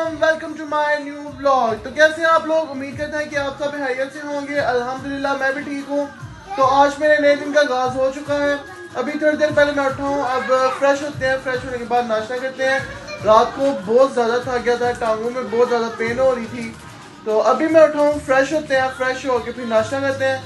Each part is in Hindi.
अस्सलाम, welcome to my new vlog. तो कैसे हैं आप लोग? उम्मीद करते हैं कि आप सब खैरियत से होंगे। अल्हम्दुलिल्लाह मैं भी ठीक हूँ। तो आज मेरे नए दिन का आगाज़ हो चुका है। अभी थोड़ी देर पहले मैं उठा हूँ। अब फ्रेश होते हैं, फ्रेश होने के बाद नाश्ता करते हैं। रात को बहुत ज़्यादा थक गया था, टांगों में बहुत ज़्यादा पेन हो रही थी। तो अभी मैं उठा हूँ, फ्रेश होते हैं, फ्रेश होकर फिर नाश्ता करते हैं।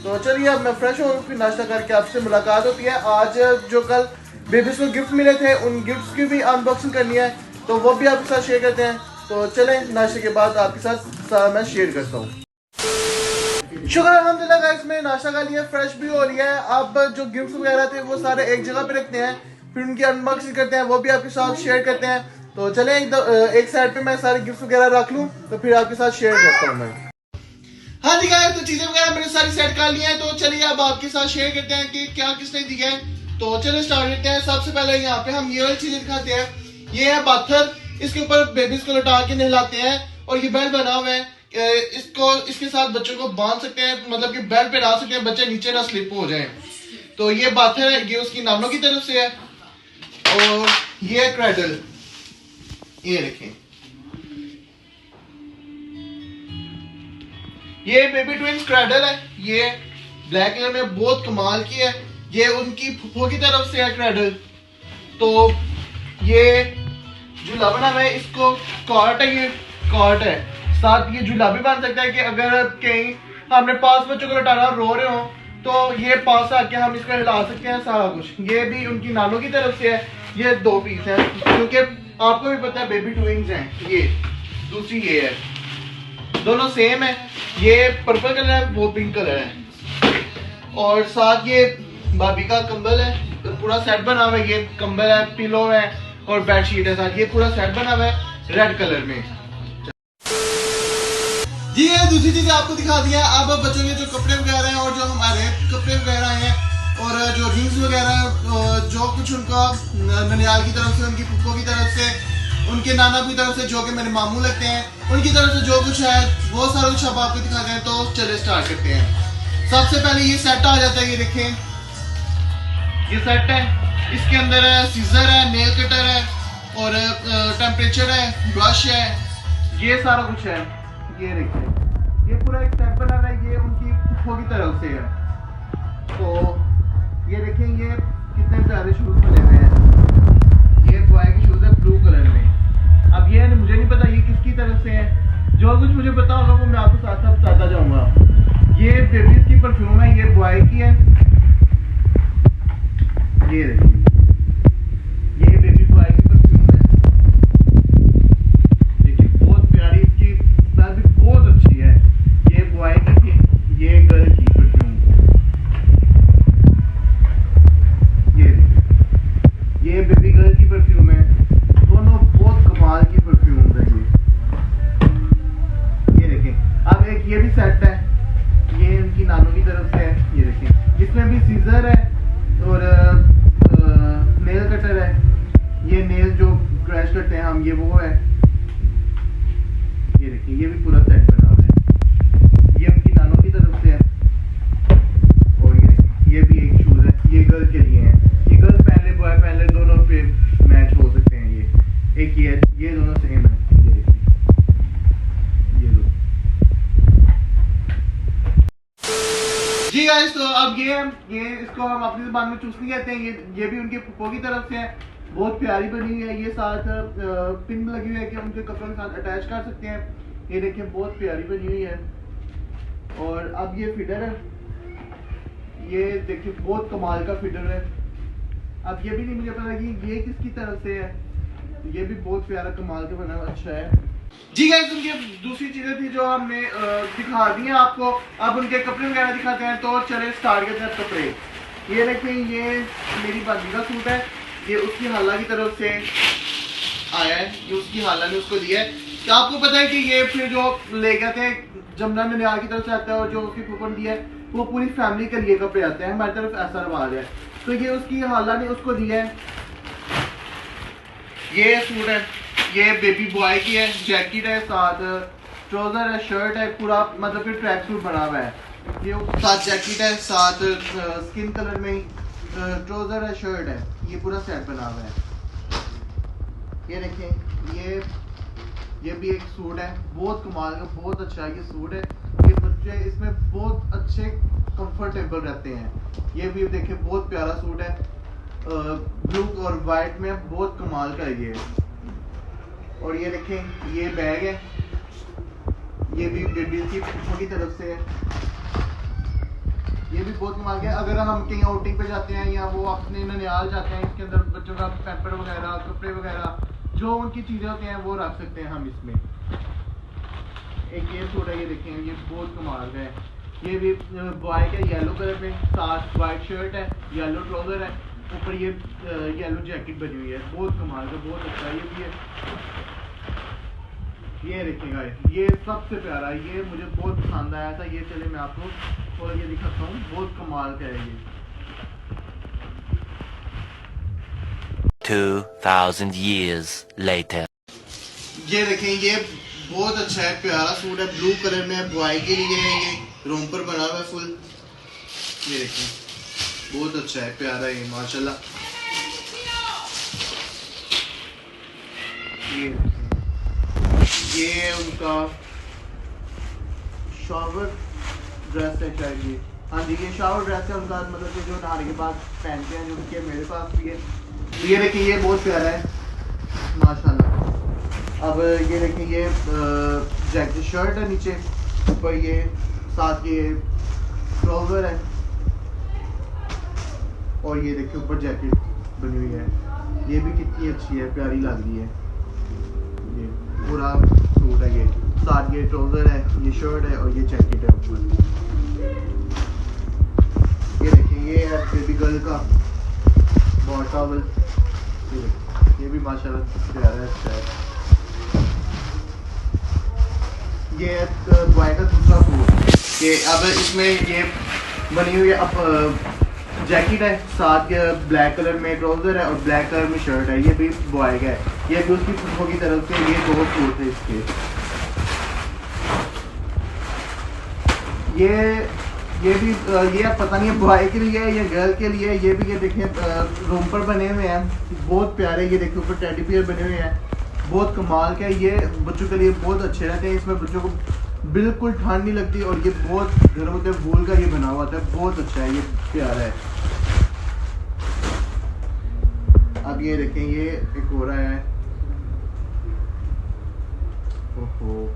तो चलिए अब मैं फ्रेश हो फिर नाश्ता करके आपसे मुलाकात होती है। आज जो कल बेबीज को गिफ्ट मिले थे उन गिफ्ट्स की भी अनबॉक्सिंग करनी है, तो वो भी आपके साथ शेयर करते हैं। तो चलें, नाश्ते के बाद आपके साथ मैं शेयर करता हूँ। शुक्र अल्हम्दुलिल्लाह गाइस, मैंने नाश्ता कर लिया, फ्रेश भी हो लिया है। अब जो गिफ्ट्स वगैरह थे वो सारे एक जगह पे रखते हैं, फिर उनकी अनबॉक्सिंग करते हैं, वो भी आपके साथ शेयर करते हैं। तो चलें एक साइड पे मैं सारे गिफ्ट्स वगैरह रख लूँ, तो फिर आपके साथ शेयर करता हूँ मैं। हाँ जी गाइस, तो चीजें वगैरह मैंने सारी सेट कर ली हैं। तो चलिए अब आपके साथ शेयर करते हैं कि क्या किसने दिया है। तो चलिए स्टार्ट करते हैं। सबसे पहले यहाँ पे हम ये वाली चीजें दिखाते हैं। ये है पत्थर, इसके ऊपर बेबीज को लटा के नहलाते हैं और ये बेल्ट बना हुआ है। इसको इसके साथ बच्चों को बांध सकते हैं, मतलब कि बेल्ट पे डाल सकते हैं, बच्चे नीचे ना स्लिप हो जाए। तो ये पत्थर है, ये उसकी नानों की तरफ से है। और ये है क्रैडल, ये देखें, ये बेबी ट्विंस क्रैडल है। ये ब्लैक कलर में बहुत कमाल की है। ये उनकी फुफो की तरफ से है क्रैडल। तो ये झूला बना हुआ है, इसको कॉर्ट है, ये कॉर्ट है। साथ ये झूला भी बन सकता है कि अगर कहीं हमने 5 बच्चों को लटाना रो रहे हो तो ये पास आके हम इसको हिला सकते हैं सारा कुछ। ये भी उनकी नानों की तरफ से है। ये 2 पीस है क्योंकि आपको भी पता है बेबी ट्विंस हैं। ये दूसरी ये है, दोनों सेम है। ये पर्पल कलर है, वो पिंक कलर है। और साथ ये भाभी का कंबल है, तो पूरा सेट बना हुआ है। ये कंबल है, पिलो है और बेडशीट है साथ। ये पूरा सेट बना हुआ है रेड कलर में। जी ये दूसरी चीज आपको दिखा दिया। अब बच्चों के जो कपड़े वगैरह हैं और जो हमारे कपड़े वगैरह हैं और जो रिंग्स वगैरह, जो कुछ उनका ननियाल की तरफ से, उनकी फूफो की तरफ से, उनके नाना की तरफ से, जो कि मेरे मामू लगते हैं, उनकी तरफ से जो कुछ है वो सारा कुछ अब आपको दिखा दें। तो चलिए स्टार्ट करते हैं। सबसे पहले ये सेट आ जाता है, ये देखें, ये सेट है। इसके अंदर है सीजर है, नेल कटर है और टेम्परेचर है, ब्रश है, ये सारा कुछ है। ये देखिए, ये पूरा एक सेट बना हुआ है। ये उनकी फुफो की तरफ से है। तो ये देखें, ये कितने प्यारे शूज बने हुए हैं। ये बॉय के शूज है ब्लू कलर में। अब ये मुझे नहीं पता ये किसकी तरफ से है। जो कुछ मुझे पता होगा वो मैं आपको साथ साथ बताता जाऊंगा। ये बेबीज की परफ्यूम है, ये बॉय की है। ये देखिए, ये बेबी बॉय की परफ्यूम है। देखिए बहुत प्यारी, इसकी स्मेल भी बहुत अच्छी है। ये बॉय की, ये गर्ल की परफ्यूम। ये देखिए, ये बेबी गर्ल की परफ्यूम है। दोनों बहुत कमाल की परफ्यूम है। ये देखें। अब एक ये भी सेट है, ये उनकी नानों की तरफ से है। ये देखें, इसमें भी सीजर है और नेल कटर है। ये नेल जो क्रैश करते हैं हम, ये वो है। ये देखिए, ये भी पूरा सेट बना हुआ है। ये उनकी नानों की तरफ से है। और ये भी एक शूज है, ये गर्ल के लिए है। ये गर्ल पहले बॉय पहले, दोनों पे मैच हो सकते हैं। ये एक ये दोनों सेम है। ये देखिए, ये लो जी गाइस। तो अब ये इसको हम अपनी ज़बान में चूसनी कहते हैं। ये भी उनके फुफो की तरफ से है। बहुत प्यारी बनी हुई है। ये साथ पिन लगी हुई है कि उनके कपड़ों के साथ अटैच कर सकते हैं। ये देखिए, बहुत प्यारी बनी हुई है। और अब ये फिडर है, ये देखिए बहुत कमाल का फिडर है। अब ये भी नहीं मुझे पता कि ये किसकी तरफ से है। ये भी बहुत प्यारा कमाल का बना, अच्छा है जी गाइस। उनकी दूसरी चीजें थी जो हमने दिखा दी हैं आपको। अब उनके कपड़े वगैरह दिखाते हैं। तो चले स्टार्ट करते हैं कपड़े। ये देखिए, ये मेरी भाभी का सूट है। ये उसकी हाला की तरफ से आया है, ये उसकी हाला ने उसको दिया है। तो आपको पता है कि ये फिर जो ले गए थे जमुना ननियाल की तरफ से आता है और जो उसकी फूफन दिया है वो पूरी फैमिली के लिए कपड़े आते हैं। हमारी तरफ ऐसा रवाज है। तो ये उसकी हाला ने उसको दिया है। ये सूट है, ये बेबी बॉय की है। जैकेट है, साथ ट्राउजर है, शर्ट है, पूरा मतलब कि ट्रैक सूट बना हुआ है। ये साथ जैकेट है, साथ स्किन कलर में ट्राउजर है, शर्ट है। ये पूरा सेट बना हुआ है। ये देखें, ये ये भी एक सूट है, बहुत कमाल का, बहुत अच्छा ये सूट है। ये बच्चे इसमें बहुत अच्छे कंफर्टेबल रहते हैं। ये भी देखिए बहुत प्यारा सूट है, ब्लू और वाइट में, बहुत कमाल का है ये। और ये देखें ये बैग है, ये भी बेबी की फूफो की तरफ से है। ये भी बहुत कमाल का है। अगर हम कहीं आउटिंग पे जाते हैं या वो अपने ननियाल जाते हैं, इसके अंदर बच्चों का पैम्पर वगैरह, कपड़े वगैरह, जो उनकी चीज़ें होती हैं वो रख सकते हैं हम इसमें। एक ये सूट है, ये देखें ये बहुत कमाल का है। ये भी बॉय का येलो कलर में, साथ वाइट शर्ट है, येलो ट्राउजर है, ऊपर ये येलो जैकेट बनी हुई है, बहुत कमाल का, बहुत अच्छा है। ये भी है, ये देखिएगा, ये सबसे प्यारा, ये मुझे बहुत पसंद आया था। ये चले मैं आपको और ये दिखाता हूँ, बहुत कमाल का है ये। 2000 years later. ये देखें ये बहुत अच्छा है, प्यारा सूट है, ब्लू कलर में, बॉय के लिए है, ये रोम्पर बना हुआ है फुल। ये देखें बहुत अच्छा है, प्यारा है माशाल्लाह। ये उनका शावर ड्रेस है शायद ये, हाँ जी ये शावर ड्रेस है उनका, मतलब कि जो नहाने के बाद पहनते हैं, जो उनके मेरे पास भी है। ये देखिए ये बहुत प्यारा है माशाल्लाह। अब ये देखिए ये जैकेट शर्ट है नीचे, ऊपर ये साथ ये ट्राउजर है, और ये देखिए ऊपर जैकेट बनी हुई है। ये भी कितनी अच्छी है, प्यारी लग रही है। ये पूरा सूट है, ये साथ ये ट्राउजर है, ये शर्ट है और ये जैकेट है ऊपर। ये देखिए ये है बेबी गर्ल का बॉडी टॉवल, ये भी माशाल्लाह प्यारा है, अच्छा है। ये बॉय का दूसरा सूट, ये अब इसमें ये बनी हुई है, अब जैकेट है, साथ ये ब्लैक कलर में ट्राउजर है और ब्लैक कलर में शर्ट है। ये भी बॉय का है, ये भी उसकी फुफो की तरफ से, ये दो सूट है इसके। ये भी ये पता नहीं है बॉय के लिए है या गर्ल के लिए। ये भी ये देखें रोम्पर बने हुए हैं, बहुत प्यारे। ये देखें ऊपर टेडी बियर बने हुए हैं, बहुत कमाल का है। ये बच्चों के लिए बहुत अच्छे रहते हैं, इसमें बच्चों को बिल्कुल ठंड नहीं लगती, और ये बहुत गर्म होते हैं, वूल का ये बना हुआ है, बहुत अच्छा है, ये प्यारा है। अब ये देखें ये एक हो रहा है, ओहो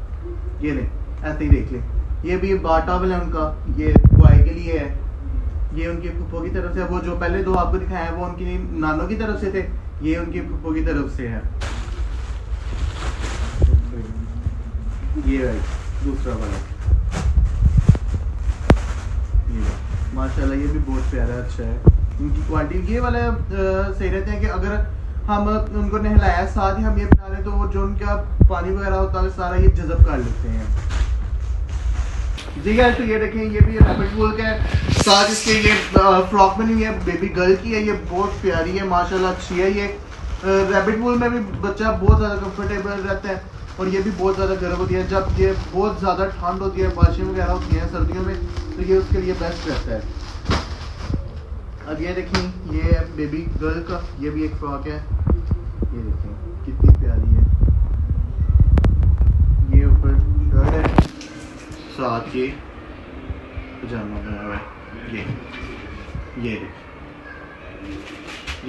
ये नहीं ऐसे ही देख लें। ये भी बाटावल है उनका, ये बॉय के लिए है, ये उनकी फुफो की तरफ से। वो जो पहले दो आपको दिखाया है वो उनकी नानों की तरफ से थे, ये उनकी फुफो की तरफ से है। ये है दूसरा वाला, ये माशाल्लाह ये भी बहुत प्यारा अच्छा है। इनकी क्वालिटी ये वाला सही रहते हैं कि अगर हम उनको नहलाया साथ ही हम ये बना रहे तो जो उनका पानी वगैरह होता है सारा ये जज़ब कर लेते हैं। जी गाइस, तो ये देखें ये भी रैबिट वूल का है, साथ इसके ये फ्रॉक बनी हुई है, बेबी गर्ल की है, ये बहुत प्यारी है माशाल्लाह, अच्छी है। ये रैबिट वूल में भी बच्चा बहुत ज़्यादा कंफर्टेबल रहता है, और ये भी बहुत ज़्यादा गर्म होती है। जब ये बहुत ज़्यादा ठंड होती है, बारिशें वगैरह होती हैं सर्दियों में, तो ये उसके लिए बेस्ट रहता है। अब ये देखें ये है बेबी गर्ल का, ये भी एक फ्रॉक है, ये देखें कितनी प्यारी है। ये ऊपर शर्ट है, साथ ये पजामा बना हुआ है, ये देखें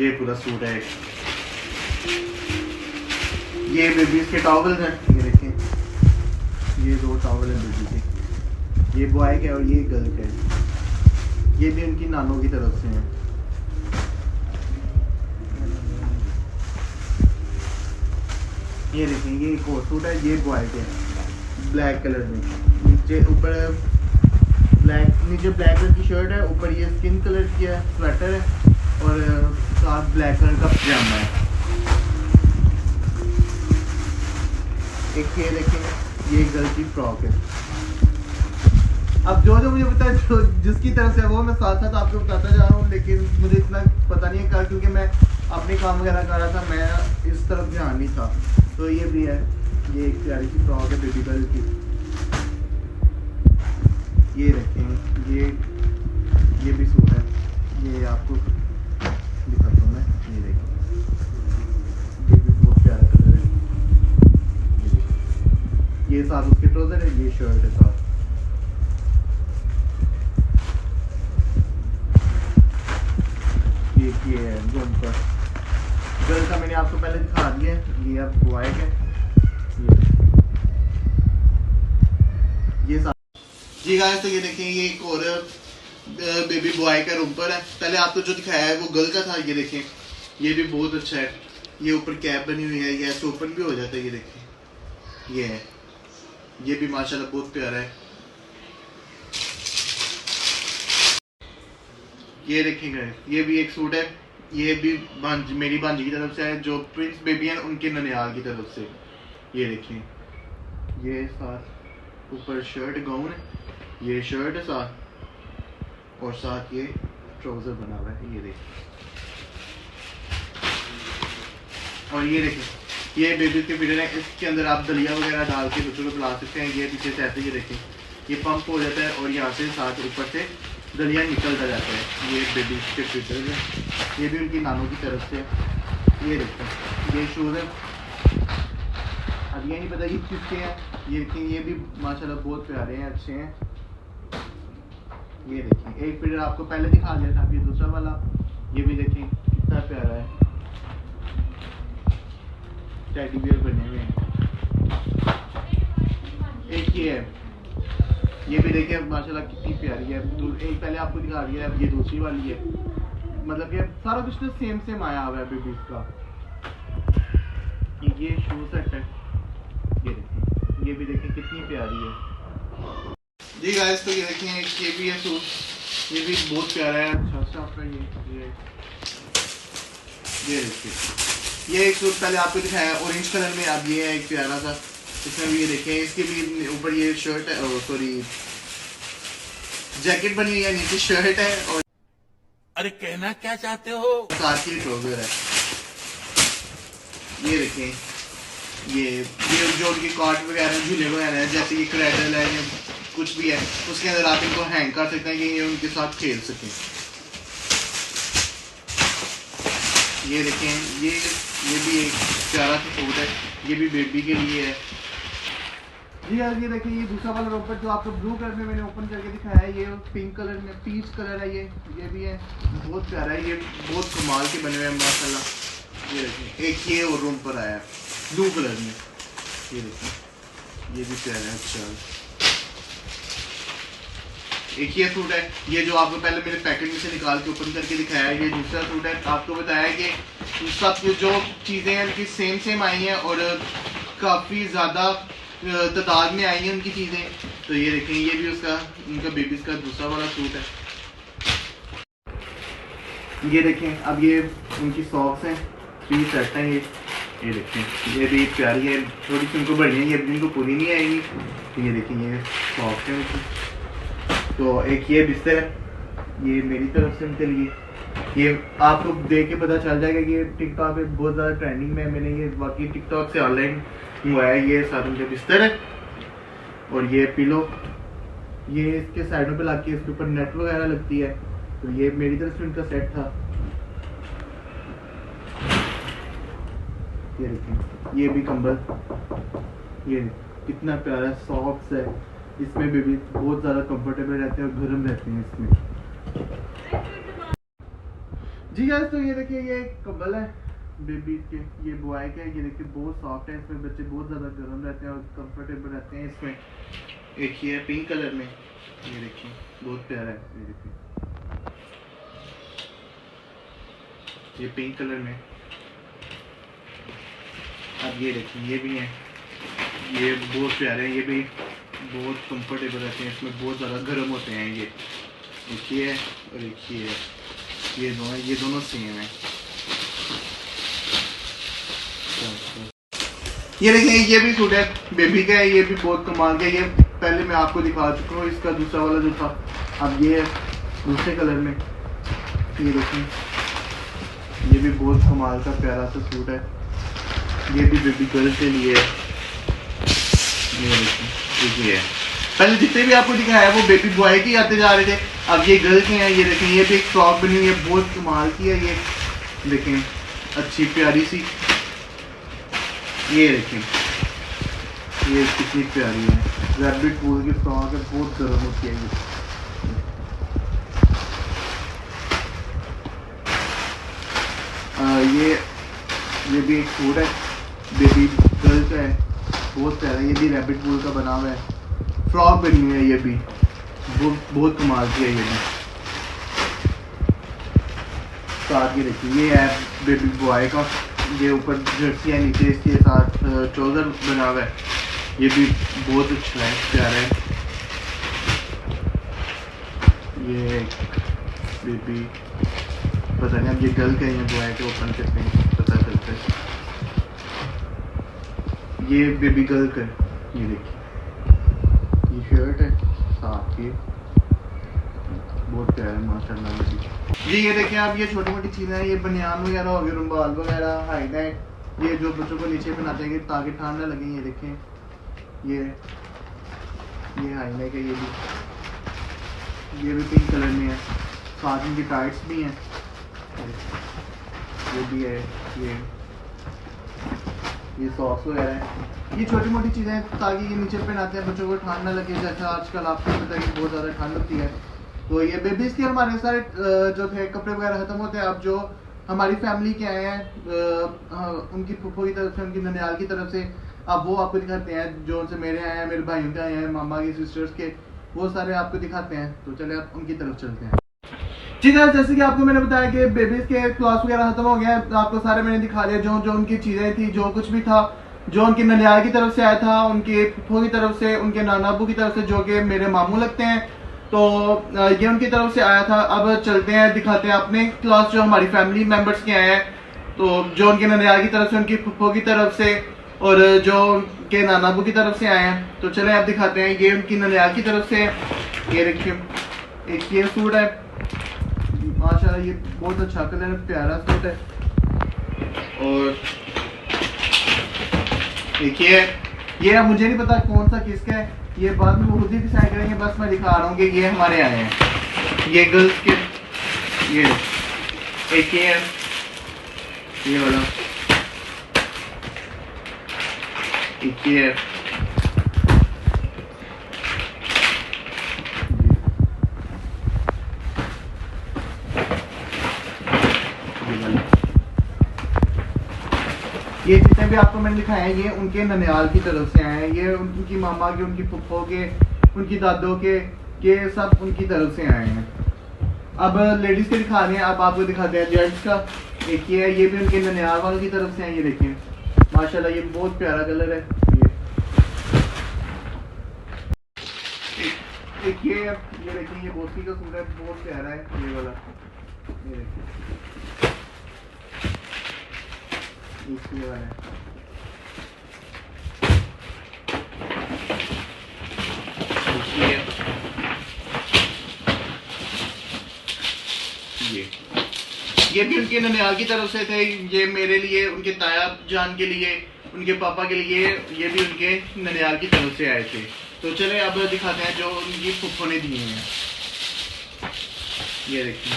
ये पूरा सूट है। ये बेबीज के टॉवल्स हैं, ये देखें ये दो टॉवल हैं बेबी के, ये बॉय के और ये गर्ल के, ये भी उनकी नानों की तरफ से हैं। ये देखें ये एक और सूट है, ये बॉय के ब्लैक कलर में, नीचे ऊपर ब्लैक, नीचे ब्लैक कलर की शर्ट है, ऊपर ये स्किन कलर की है स्वेटर है, और साथ ब्लैक कलर का पजामा है। एक ये देखें ये गर्ल की फ्रॉक है। अब जो जो मुझे पता है, जो जिसकी तरफ से वो मैं साथ साथ आपको बताता जा रहा हूँ, लेकिन मुझे इतना पता नहीं है क्योंकि मैं अपने काम वगैरह कर रहा था, मैं इस तरफ ध्यान नहीं था। तो ये भी है, ये एक प्यारी सी फ्रॉक है बेबी गर्ल की। ये देखें ये भी सूट है, ये आपको दिखाता हूँ मैं, ये देखें ये भी बहुत प्यारा कलर है, ये देखें ये साथ उसके ट्राउजर है, ये शर्ट है साथ। ये है जंपर। गर्ल का मैंने आपको पहले दिखा दिया है, ये अब बॉय है। ये साथ जी गाइस, तो ये देखें ये एक और बेबी बॉय का रुम्पर है। पहले आपको जो दिखाया है वो गर्ल का था। ये देखें ये भी बहुत अच्छा है। ये ऊपर कैप बनी हुई है, ये ऐसे ओपन भी हो जाता है। ये देखें ये है, ये भी माशाल्लाह बहुत प्यारा है। ये देखेंगे ये भी एक सूट है, ये भी मेरी भांजी की तरफ से है, जो ट्विंस बेबी हैं उनके ननियाल की तरफ से। ये देखें ये साथ ऊपर शर्ट गाउन है, ये शर्ट है साथ, और साथ ये ट्राउजर बना हुआ है। ये देखें, और ये देखें ये बेबी के फीडर है, इसके अंदर आप दलिया वगैरह डाल के बच्चों को पिला सकते हैं। ये पीछे से ऐसे ये देखें ये पंप हो जाता है और यहाँ से साथ ऊपर से दलिया निकलता जाता है। ये बेबी के फीडर है, ये भी उनकी नानों की तरफ से। ये देखें ये शूज़ है, अब ये नहीं पता ये किसके हैं। ये देखें ये भी माशाल्लाह बहुत प्यारे हैं, अच्छे हैं। ये देखें एक फीडर आपको पहले दिखा दिया था, अब ये दूसरा वाला। ये भी देखें कितना प्यारा है, टेडी बियर बने हुए हैं। एक ये है, ये भी देखिए माशाल्लाह कितनी प्यारी है। एक पहले आपको दिखा दिया है, अब ये दूसरी वाली है। मतलब ये सारा कुछ तो सेम आया हुआ है बेबीज का। ये शू सेट है, ये देखें ये भी देखें कितनी प्यारी है जी गाइस। तो ये देखें ये भी है सूट, ये भी बहुत प्यारा है, अच्छा सा आपका। ये देखिए ये एक सूट पहले आपको दिखाया ऑरेंज कलर में, अब ये है एक प्यारा सा। इसमें भी ये देखें इसके भी ऊपर ये शर्ट है, सॉरी जैकेट बनी हुई है, नीचे शर्ट है और अरे कहना क्या चाहते हो? साथ ही ट्राउजर है। ये देखें ये जो उनकी कॉट वगैरह झूले वगैरह है, जैसे ये क्रेडल है या कुछ भी है, उसके अंदर आप इनको हैंग कर सकते हैं कि ये उनके साथ खेल सकें। ये देखें ये भी एक प्यारा सा सूट है, ये भी बेबी के लिए है जी यार। ये देखिए ये दूसरा वाला रोपर जो आपको ब्लू कलर में मैंने ओपन करके दिखाया है, ये पिंक कलर में पीच कलर है। ये भी है बहुत प्यारा है, ये बहुत कमाल के बने हुए हैं माशाल्लाह। ये देखिए एक ये और रूम पर आया है ब्लू कलर में, ये देखिए ये भी प्यारा है। अच्छा एक ये सूट है, ये जो आपको पहले मेरे पैकेट में से निकाल के ओपन करके दिखाया है, ये दूसरा सूट है। आपको बताया कि सब जो चीज़ें हैं उनकी सेम आई हैं और काफ़ी ज़्यादा तादाद में आई हैं उनकी चीज़ें। तो ये देखें ये भी उसका उनका बेबीज़ का दूसरा वाला सूट है। ये देखें अब ये उनकी सॉक्स हैं, 3 सेट हैं। ये देखें ये भी प्यारी है, थोड़ी सी उनको बड़ी है, ये इनको पूरी नहीं आएगी। तो ये देखें ये सॉक्स हैं उनकी। तो एक ये बिस्तर है, ये मेरी तरफ से उनके लिए। ये आपको देख के पता चल जाएगा कि ये टिकटॉक पे बहुत ज़्यादा ट्रेंडिंग में है। मैंने ये बाकी टिकटॉक से ऑनलाइन मंगवाया है। ये साथ उनके बिस्तर है और ये पिलो, ये इसके साइडों पे लग के इसके ऊपर नेट वगैरह लगती है। तो ये मेरी तरफ से उनका सेट था। ये देखिए ये भी कंबल, ये कितना प्यारा सॉफ्ट है। इसमें बेबी बहुत ज़्यादा कंफर्टेबल रहते हैं और गर्म रहते हैं इसमें जी गाइस। तो ये देखिए ये कंबल है बेबी के, ये बॉय का है। ये देखिए बहुत सॉफ्ट है, इसमें बच्चे बहुत ज़्यादा गर्म रहते हैं और कंफर्टेबल रहते हैं इसमें। एक ये है पिंक कलर में, ये देखिए बहुत प्यारा है। ये देखिए ये पिंक कलर में। अब ये देखिए ये भी है, ये बहुत प्यारे हैं, ये भी बहुत कंफर्टेबल रहते हैं, इसमें बहुत ज़्यादा गर्म होते हैं। ये एक ये है और एक ये है, ये दोनों सेम है। ये देखिए ये भी सूट है बेबी का है, ये भी बहुत कमाल का है। ये पहले मैं आपको दिखा चुका हूँ, इसका दूसरा वाला जो था। अब ये है दूसरे कलर में, ये देखिए ये भी बहुत कमाल का प्यारा सा सूट है। ये भी बेबी गर्ल के लिए है। ये देखिए है, पहले जितने भी आपको दिखाया है वो बेबी बॉय के आते जा रहे थे, अब ये गर्ल के हैं। ये देखें ये भी एक फ्रॉक बनी हुई है, बहुत कमाल की है। ये देखें अच्छी प्यारी सी, ये देखें ये कितनी प्यारी है, रैबिट वूल की फ्रॉक है, बहुत गर्म होती है ये। ये भी एक सूट है, बेबी गर्ल का है, बहुत प्यारा। ये भी रैबिट वूल का बना हुआ है, फ्रॉक बनी हुई है, ये भी बहुत कमाल की है। ये भी साथ ही देखिए, ये है बेबी बॉय का, ये ऊपर जर्सी है, नीचे इसके साथ ट्राउजर बना हुआ है। ये भी बहुत अच्छा है, प्यारा है। ये बेबी पता नहीं अब ये गर्ल का है बॉय के, ओपन करते हैं पता चलता है। ये बेबी गर्ल का, ये देखिए, ये शर्ट है साथ ही, बहुत प्यारा है माशाल्लाह। जी ये देखिए आप, ये छोटी मोटी चीज़ें हैं, ये बनियान वगैरह हो गए, रुमाल वगैरह, हाई नेक, ये जो बच्चों को नीचे पहनाते हैं कि ताकि ठंड ना लगे। ये देखें, ये हाई नेक है, ये भी पिंक कलर में है, साथ में टाइट्स भी हैं, ये भी है। ये सॉक्स वगैरह हैं, ये छोटी मोटी चीज़ें ताकि ये नीचे पहनाते हैं बच्चों को ठंड ना लगे। जैसे आजकल आपको पता है कि बहुत ज़्यादा ठंड लगती है, तो ये बेबीज़ के हमारे सारे जो थे कपड़े वगैरह ख़त्म होते हैं। अब जो हमारी फैमिली के आए हैं, उनकी फूफो की तरफ से, उनकी ननियाल की तरफ से, अब वो आपको दिखाते हैं। जो उनसे मेरे आए हैं, मेरे भाइयों के आए हैं, मामा की सिस्टर्स के, वो सारे आपको दिखाते हैं। तो चले आप उनकी तरफ चलते हैं। ठीक है, जैसे कि आपको मैंने बताया कि बेबीज़ के क्लॉथ्स वगैरह ख़त्म हो गए हैं, आपको सारे मैंने दिखा दिया। जो जो उनकी चीज़ें थी, जो कुछ भी था, जो उनकी ननियाल की तरफ से आया था, उनके फूफो की तरफ से, उनके नाना अबू की तरफ से, जो कि मेरे मामू लगते हैं, तो ये उनकी तरफ से आया था। अब चलते हैं, दिखाते हैं अपने क्लास जो हमारी फैमिली मेंबर्स के आए हैं। तो जो उनके ननियाल की तरफ से, उनकी फूफो की तरफ से, और जो उनके नाना अबू की तरफ से आए हैं। तो चलें आप दिखाते हैं। ये उनकी ननियाल की तरफ से, ये देखिए, एक ये सूट है माशाल्लाह, ये बहुत अच्छा कलर है, प्यारा सूट है। और देखिए, ये मुझे नहीं पता कौन सा किसका है, ये बाद में वो खुद ही डिसाइड करेंगे, बस मैं दिखा रहा हूँ कि ये हमारे आए हैं। ये गर्ल्स के, ये एक ये है, ये वाला एक ये है, ये जितने भी आपको मैंने दिखाए हैं, ये उनके ननियाल की तरफ से आए हैं। ये उनकी मामा के, उनकी फुफ्फो के, उनकी दादों के, ये सब उनकी तरफ से आए हैं। अब लेडीज के दिखा रहे हैं, अब आपको दिखाते हैं जेंट्स का। एक ये है, ये भी उनके ननियाल वालों की तरफ से हैं। ये देखें माशाल्लाह, ये बहुत प्यारा कलर है। एक ये देखें, ये बोसी का सूट है, बहुत प्यारा है ये वाला। ये देखिए, ये वाला है। ये भी उनके ननियाल की तरफ से थे। ये मेरे लिए, उनके ताया जान के लिए, उनके पापा के लिए, ये भी उनके ननियाल की तरफ से आए थे। तो चले अब दिखाते हैं जो उनकी फुफ्फो ने दिए हैं। ये देखिए,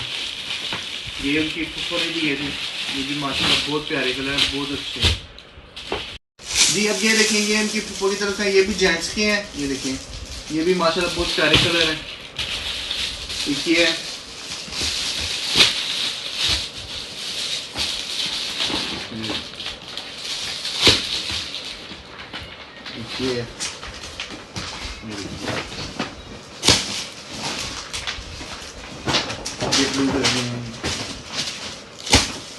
ये उनकी फुफ्फो ने दिए थे। ये भी माशाल्लाह बहुत प्यारे कलर है, बहुत अच्छे। जी अब ये देखें, ये इनकी फुफ्फो की तरफ से, ये भी जेंट्स के हैं। ये देखें, ये भी माशाल्लाह बहुत प्यारे कलर है। देखिए, ये ब्लू कलर में,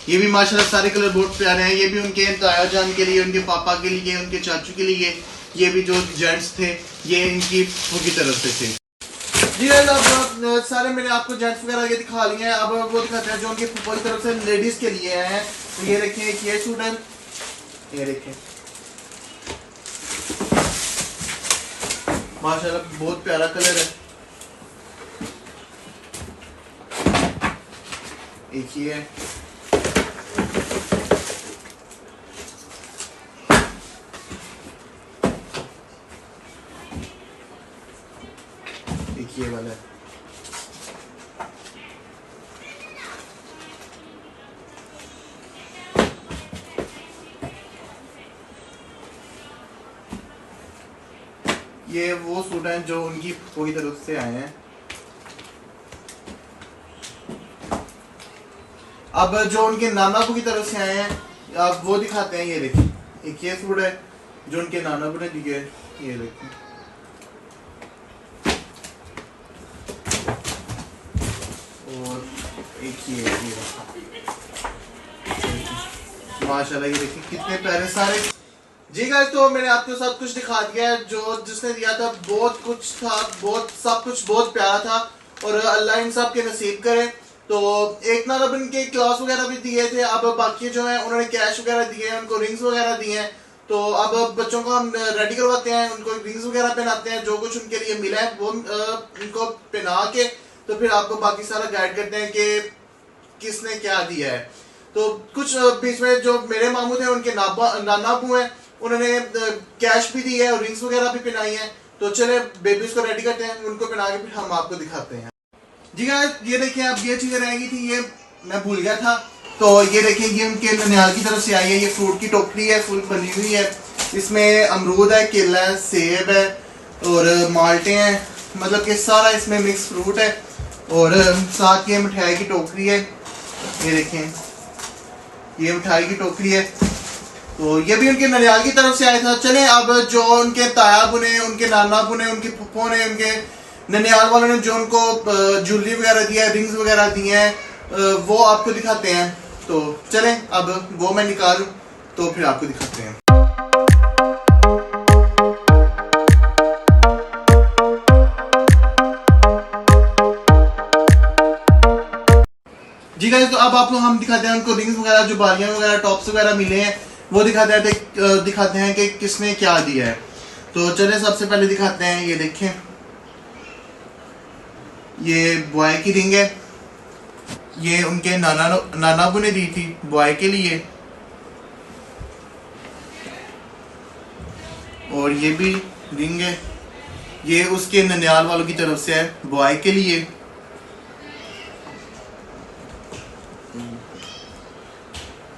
ये भी माशाल्लाह सारे कलर बहुत प्यारे हैं। ये भी उनके ताया जान के लिए, उनके पापा के लिए, उनके चाचू के लिए। ये भी जो जेंट्स थे, ये इनकी फूफो की तरफ से थे। जी अब सारे मैंने आपको जेंट्स वगैरह ये दिखा लिए हैं। अब वो दिखाते हैं जो उनकी फुफ्फो की तरफ से लेडीज के लिए आए हैं। तो ये देखिए, एक ये सूट है, ये देखिए माशाल्लाह बहुत प्यारा कलर है। एक ही है, एक ये वाला है। ये वो सूट हैं जो उनकी पूरी तरफ से आए हैं। अब जो उनके नाना की तरफ से आए हैं आप वो दिखाते हैं। ये देखिए एक ये सूट है जो उनके नाना ने दिए है, ये देखिए। और एक ये माशाल्लाह ये देखिए कितने प्यारे सारे। जी गाइस, तो मैंने आपको सब कुछ दिखा दिया है। जो जिसने दिया था बहुत कुछ था, बहुत सब कुछ बहुत प्यारा था और अल्लाह इन सब के नसीब करे। तो एक ना रब इनके क्लास वगैरह भी दिए थे। अब बाकी जो है उन्होंने कैश वगैरह दिए हैं, उनको रिंग्स वगैरह दिए हैं। तो अब बच्चों को हम रेडी करवाते हैं, उनको रिंग्स वगैरह पहनाते हैं। जो कुछ उनके लिए मिला है वो उनको पहना के तो फिर आपको बाकी सारा गाइड करते हैं कि किसने क्या दिया है। तो कुछ बीच में जो मेरे मामू थे उनके नाना अबू हैं, उन्होंने कैश भी दिया है और रिंग्स वगैरह भी पहनाई हैं। तो चले बेबीज को रेडी करते हैं, उनको पहना के फिर हम आपको दिखाते हैं। जी गाइस, ये देखिए अब ये चीजें रहेंगी थी, ये मैं भूल गया था। तो ये देखिए ये उनके ननियाल की तरफ से आई है। ये फ्रूट की टोकरी है, फुल बनी हुई है। इसमें अमरूद है, केला है, सेब है और माल्टे हैं। मतलब कि सारा इसमें मिक्स फ्रूट है। और साथ ये मिठाई की टोकरी है। ये देखें ये मिठाई की टोकरी है। तो ये भी उनके ननियाल की तरफ से आया था। चले अब जो उनके ताया बुने, उनके नाना बुने, उनके फुप्पो ने, उनके ननियाल वालों ने जो उनको ज्वेलरी वगैरह दिया है, रिंग्स वगैरह दिए हैं, वो आपको दिखाते हैं। तो चलें अब वो मैं निकालूं तो फिर आपको दिखाते हैं। जी गाइस, तो अब आप लोग हम दिखाते हैं उनको रिंग्स वगैरह, जो बालियां वगैरह, टॉप्स वगैरह मिले हैं वो दिखाते हैं कि किसने क्या दिया है। तो चले सबसे पहले दिखाते हैं। ये देखें ये बॉय की रिंग है। ये उनके नानाबू ने दी थी बॉय के लिए। और ये भी रिंग है, ये उसके ननियाल वालों की तरफ से है बॉय के लिए।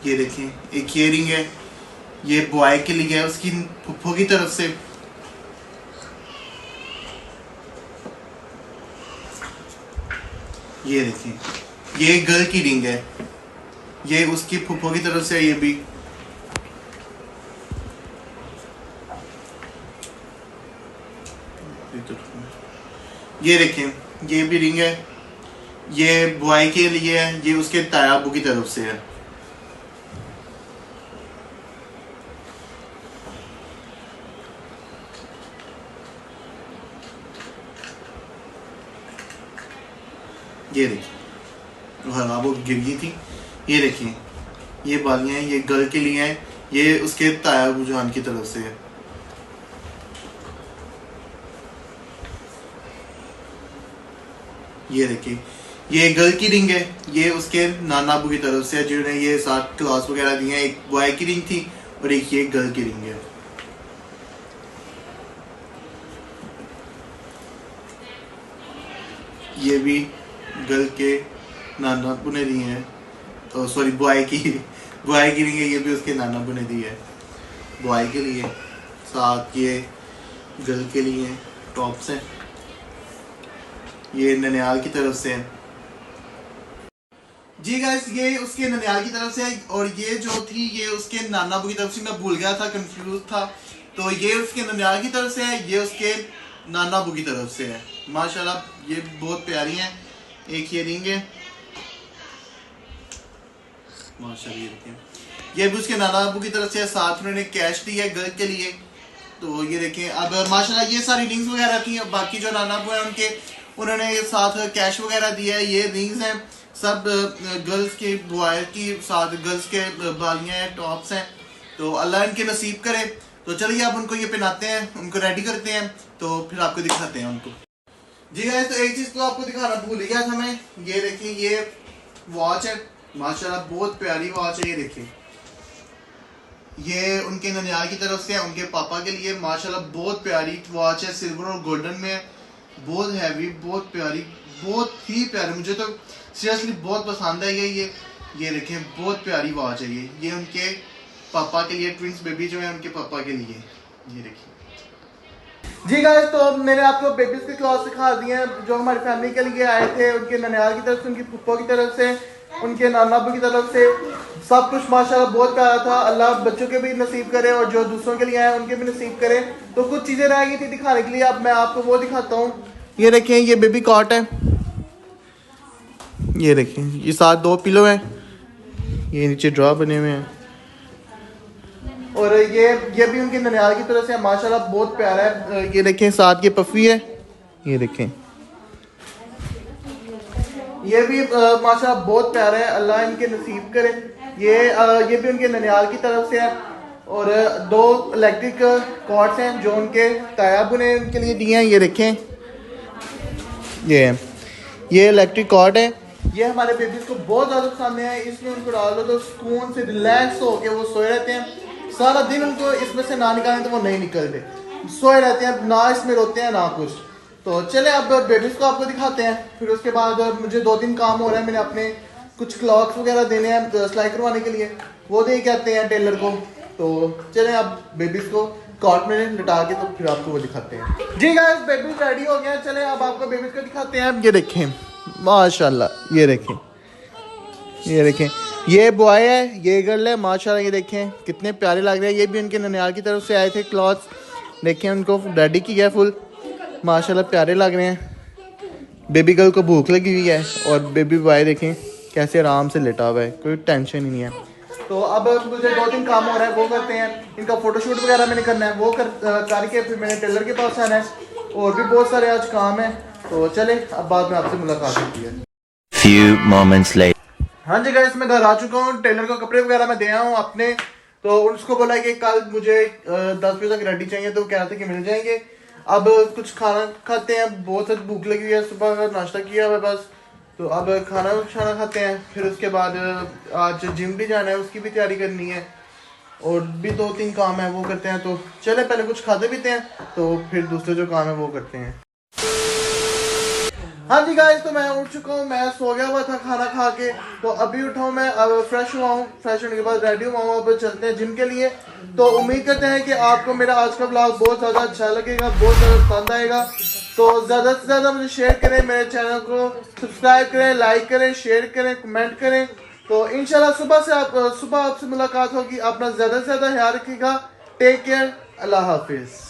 ये देखें एक ये रिंग है, ये बॉय के लिए है उसकी फुफ्फो की तरफ से। ये देखें ये गर्ल की रिंग है, ये उसकी फुफ्फो की तरफ से। ये भी ये देखें ये भी रिंग है, ये बॉय के लिए है, ये उसके ताया अबू की तरफ से है। ये देखिए हाँ वो गिर गई थी। ये देखिए ये बालियां हैं, ये गर्ल के लिए हैं, ये उसके ताया बुजान की तरफ से है। ये देखिए ये गर्ल की रिंग है, ये उसके नाना अबू की तरफ से है जिन्होंने ये साथ क्लास वगैरह दी हैं। एक बॉय की रिंग थी और एक ये गर्ल की रिंग है। ये भी गर्ल के नाना अबू ने दी है, तो सॉरी बॉय की रिंग है, ये भी उसके नाना अबू ने दी है बॉय के लिए। साथ ये गर्ल के लिए टॉप्स हैं, ये ननियाल की तरफ से है। जी गाइस, ये उसके ननियाल की तरफ से है और ये जो थी ये उसके नाना अबू की तरफ से। मैं भूल गया था, कंफ्यूज था। तो ये उसके ननियाल की तरफ से है, ये उसके नाना अबू की तरफ से है। माशाल्लाह ये बहुत प्यारी हैं। एक ये रिंग है माशाल्लाह, ये भी उसके नाना अबू की तरफ से है। साथ उन्होंने कैश दी है गर्ल के लिए। तो ये देखें अब माशाल्लाह ये सारी रिंग्स वगैरह थी। बाकी जो नाना अबू है उनके, उन्होंने साथ कैश वगैरह दिया है। ये रिंग्स हैं सब गर्ल्स के, बॉय की साथ गर्ल्स के बालियां हैं, टॉप्स हैं। तो अल्लाह इनके नसीब करे। तो चलिए अब उनको ये पहनाते हैं, उनको रेडी करते हैं, तो फिर आपको दिखाते हैं उनको। जी गाइस, तो एक चीज़ तो आपको दिखाना भूल गया था मैं। ये देखिए ये वॉच है, माशाल्लाह बहुत प्यारी वॉच है। ये देखिए ये उनके ननियाल की तरफ से है, उनके पापा के लिए। माशाल्लाह बहुत प्यारी वॉच है, सिल्वर और गोल्डन में है। बहुत हैवी, बहुत प्यारी, बहुत ही प्यारी। मुझे तो सीरियसली बहुत पसंद है ये देखें बहुत प्यारी वॉच है। ये उनके पापा के लिए, ट्विंस बेबी जो है उनके पापा के लिए। ये देखिए जी गाइस, तो मैंने आपको बेबीज के क्लॉथ दिखा दिए हैं जो हमारी फैमिली के लिए आए थे, उनके ननियाल की तरफ से, उनकी फुप्पो की तरफ से, उनके नाना अब्बू की तरफ से। सब कुछ माशाल्लाह बहुत प्यारा था। अल्लाह बच्चों के भी नसीब करे और जो दूसरों के लिए आए उनके भी नसीब करे। तो कुछ चीज़ें रह गई थी दिखाने के लिए, अब मैं आपको वो दिखाता हूँ। ये देखें, ये बेबी कॉट है, ये देखें, ये साथ 2 पिलो हैं, ये नीचे ड्रॉ बने हुए हैं। और ये भी उनके ननियाल की तरफ से माशाल्लाह बहुत प्यारा है। ये देखें, साथ ये पफ़ी है, ये देखें, ये भी माशाल्लाह बहुत प्यारा है। अल्लाह इनके नसीब करे। ये भी उनके ननियाल की तरफ से है। और 2 इलेक्ट्रिक कॉर्ड्स हैं जो उनके तायाबू ने उनके लिए दिए हैं। ये देखें, ये इलेक्ट्रिक कॉर्ड है। ये हमारे बेबीज को बहुत ज़्यादा पसंद है। इसमें उनको डाल दो तो सुकून से रिलैक्स होके वो सोए रहते हैं। सारा दिन उनको इसमें से ना निकालें तो वो नहीं निकलते, सोए रहते हैं, ना इसमें रोते हैं ना कुछ। तो चले अब बेबीज को आपको दिखाते हैं। फिर उसके बाद मुझे 2-3 काम हो रहे हैं। मैंने अपने कुछ क्लॉथ्स वगैरह देने हैं सिलाई करवाने के लिए, वो दे के आते हैं टेलर को। तो चले अब बेबीज को कॉट में लटा के तो फिर आपको वो दिखाते हैं। जी गाइस, बेबीज रेडी हो गया। चले अब आपको बेबीज को दिखाते हैं। ये देखें माशाल्लाह, ये देखें, ये देखें, ये बॉय है, ये गर्ल है। माशाल्लाह ये देखें कितने प्यारे लग रहे हैं। ये भी उनके ननियाल की तरफ से आए थे क्लॉथ्स। देखें, उनको रेडी किया फुल, माशाल्लाह प्यारे लग रहे हैं। बेबी गर्ल को भूख लगी हुई है और बेबी बॉय देखें कैसे आराम से लेटा हुआ है, कोई टेंशन ही नहीं है। तो अब मुझे 2-3 काम हो रहा है, वो करते हैं। इनका फोटोशूट वगैरह मैंने करना है, वो करके फिर मैंने टेलर के पास आना है। और भी बहुत सारे आज काम है। तो चले अब बाद में आपसे मुलाकात होती है। Few moments later. हाँ जी गाइस, मैं घर आ चुका हूँ। टेलर को कपड़े वगैरह मैं दे आया हूँ अपने। तो उसको बोला कि कल मुझे 10 बजे तक रेडी चाहिए, तो कह रहे थे कि मिल जाएंगे। अब कुछ खाना खाते हैं, बहुत ज़्यादा भूख लगी हुई है, सुबह का नाश्ता किया हुआ है बस। तो अब खाना खाते हैं। फिर उसके बाद आज जिम भी जाना है, उसकी भी तैयारी करनी है। और भी 2-3 काम है, वो करते हैं। तो चले पहले कुछ खाते पीते हैं, तो फिर दूसरे जो काम है वो करते हैं। हाँ जी गाइस, तो मैं उठ चुका हूँ। मैं सो गया हुआ था खाना खा के, तो अभी उठा हूँ मैं। अब फ्रेश हुआ हूँ, फ्रेश होने के बाद रेडी हुआ हूँ। अब चलते हैं जिम के लिए। तो उम्मीद करते हैं कि आपको मेरा आज का व्लॉग बहुत ज़्यादा अच्छा लगेगा, बहुत ज़्यादा पसंद आएगा। तो ज़्यादा से ज़्यादा मुझे शेयर करें, मेरे चैनल को सब्सक्राइब करें, लाइक करें, शेयर करें, कमेंट करें। तो इंशाल्लाह सुबह आपसे मुलाकात होगी। अपना ज़्यादा से ज़्यादा ख्याल रखिएगा। टेक केयर, अल्लाह हाफिज़।